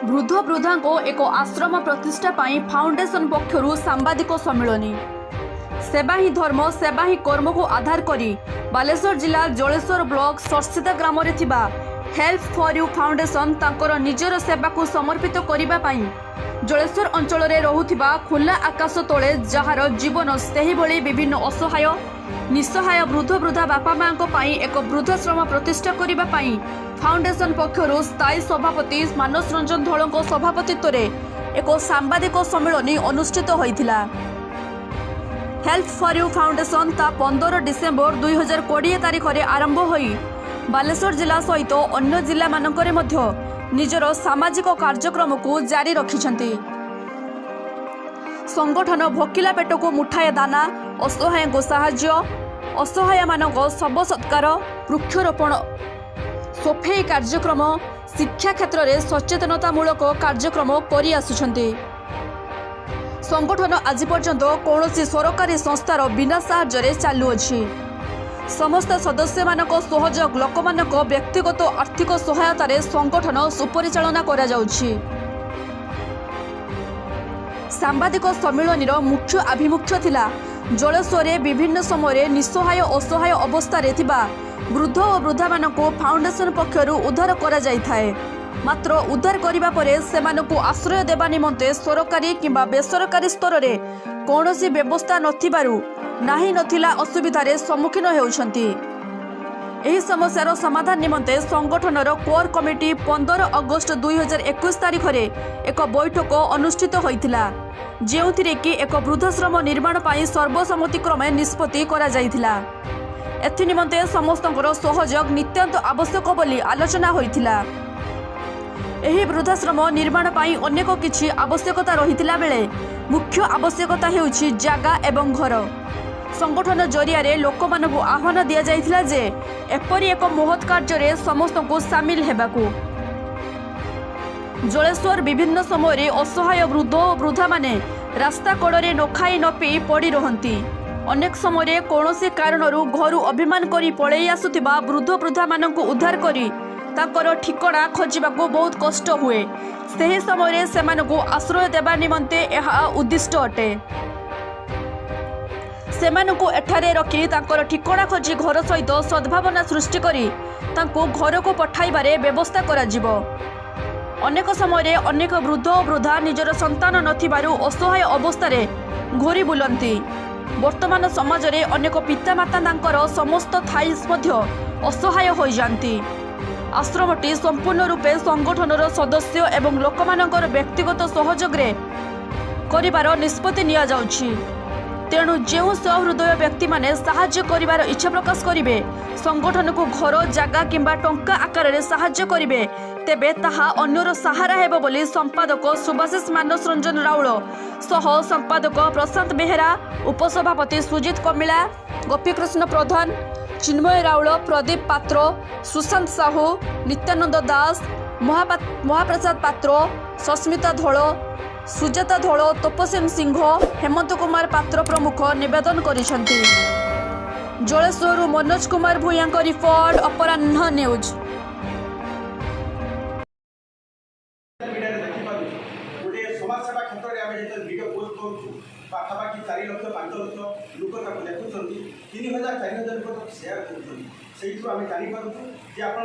वृद्ध वृद्धा को एक आश्रम प्रतिष्ठा पाई फाउंडेशन पक्षरु सांबादिक सम्मेलन। सेवा ही धर्म सेवा ही कर्म को आधार करी बालेश्वर जिला जलेश्वर ब्लॉक सरसीदा ग्राम रे थिबा हेल्प फॉर यू फाउंडेशन तांकर निजर सेवा को समर्पित करिबा पाई जलेश्वर अंचल रे रहुथिबा खुला आकाश तले जहार जीवन सेही भली विभिन्न असहाय निस्सहाय वृद्ध वृद्धा बापा मां को पाई एक वृद्धाश्रम प्रतिष्ठा करिबा पाई फाउंडेशन पक्षरु स्थायी सभापति मानस रंजन धोलको सभापतित्व रे एक सांबादिक सम्मेलन अनुष्ठित होइथिला। हेल्प फॉर यू फाउंडेशन ता 15 डिसेम्बर 2020 तारिख रे आरंभ होई बालेश्वर जिला सहित अन्य जिला मानकरे मध्य निजर सामाजिक कार्यक्रम को जारी रखिछंती। संगठन भोकिला पेट को मुठाए दाना असहाय को साहाय्य असहाय मानक शव सत्कार वृक्षरोपण सफाई कार्यक्रम शिक्षा क्षेत्र में सचेतनतामूलक कार्यक्रम करि आसुछंती। संगठन आज पर्यंत कौनसी सरकारी संस्थार बिना साहाय्य चालू अछि। समस्त सदस्य मानक सहयोग लोक मानक व्यक्तिगत आर्थिक सहायतार संगठन सुपरिचालना करा जाउछि। सांबादिक सम्मेलन मुख्य आभिमुख्य थिला जलेश्वर विभिन्न समय निस्सहाय असहाय अवस्था थिबा वृद्ध और वृद्धा मानक फाउंडेशन पक्षरु उद्धार करा जाय थाए। मात्र उद्धार करिबा परे सेमानकु आश्रय देबा निमंते सरकारी किंबा बेसरकारी स्तर रे कौनसी व्यवस्था नथिबारु नाही नथिला असुविधार सम्मुखीन हेउछंती। एही समस्यार समाधान निमंते संगठनर कोर कमिटी 15 अगस्त 2021 तारिख रे एक बैठक अनुष्ठित होइथिला जेउथिरे कि एक वृद्धाश्रम निर्माण पाई सर्वसम्मति क्रमे निष्पत्ति करा जाइथिला। एथि निमंते समस्तଙ୍କର सहयोग नित्यांत आवश्यक बोली आलोचना होइथिला। एही वृद्धाश्रम निर्माण पाई अनेक किछि आवश्यकता रहिथिला बेले मुख्य आवश्यकता हेउछि जागा एवं घर। संगठन जरिया रे लोकमानकु आह्वान दिया जाइथिला जे एपरि एक महत् कार्य रे समस्तଙ୍କୁ शामिल हेबाकू। जलेश्वर विभिन्न समय असहाय वृद्ध और वृद्धा माने रास्ता कड़े न खाई न पी पड़ी रहंती। अनेक समय कौनसी कारणरू घरु अभिमान करी पळेई आसुथिबा वृद्ध वृद्धा मानकु उद्धार करी ताकर ठिकଣା खोजिबाकू बहुत कष्ट हुए। सेही समय सेमानकु आश्रय देबा निमंते एहा उद्दिष्ट अटे। सेमानकु एठारे रखी ताकर ठिकଣା खोजी घर सहित सद्भावना सृष्टि करी तांकु घर को पठाइबारे व्यवस्था करा जिवो। अनेक समय अनेक वृद्ध और वृद्धा निजर संतान नथिबारु असहाय अवस्था घोरी बुलंती। वर्तमान समाज रे अनेक पितामाता तांकर समस्त थाई मध्य असहाय होई जानती। आश्रमटी संपूर्ण रूपे संगठनर सदस्य एवं लोकमानकर व्यक्तिगत सहयोग रे करिबार निष्पत्ति निया जाउछि। तेणु जो सहृदय व्यक्ति माने साहाय्य करिबार इच्छा प्रकाश करिवे संगठन को घर जागा किंबा टंका आकार रे साहाय्य करिवे तेबे ताहा अन्यर सहारा हेबो बोली संपादक सुभाषिष मानस रंजन राउल सह संपादक प्रशांत बेहेरा उपसभापति सुजित कमिला गोपीकृष्ण प्रधान चिन्मय राउल प्रदीप पात्र सुशांत साहू नित्यानंद दास महाप्रसाद पात्र सस्मिता धोल सुजाता धोल तपसेन सिंह हेमंत कुमार पात्र प्रमुख निवेदन करिसेंती। जलेश्वर मनोज कुमार भूया रिपोर्ट अपराह्न न्यूज। समाजसेवा क्षेत्र में आम जो भिड पोस्ट करूँ पाखापाखि 4 लक्ष 5 लक्ष लोक देखुं 3000 4000 लोक सेयार कर जानीपे आप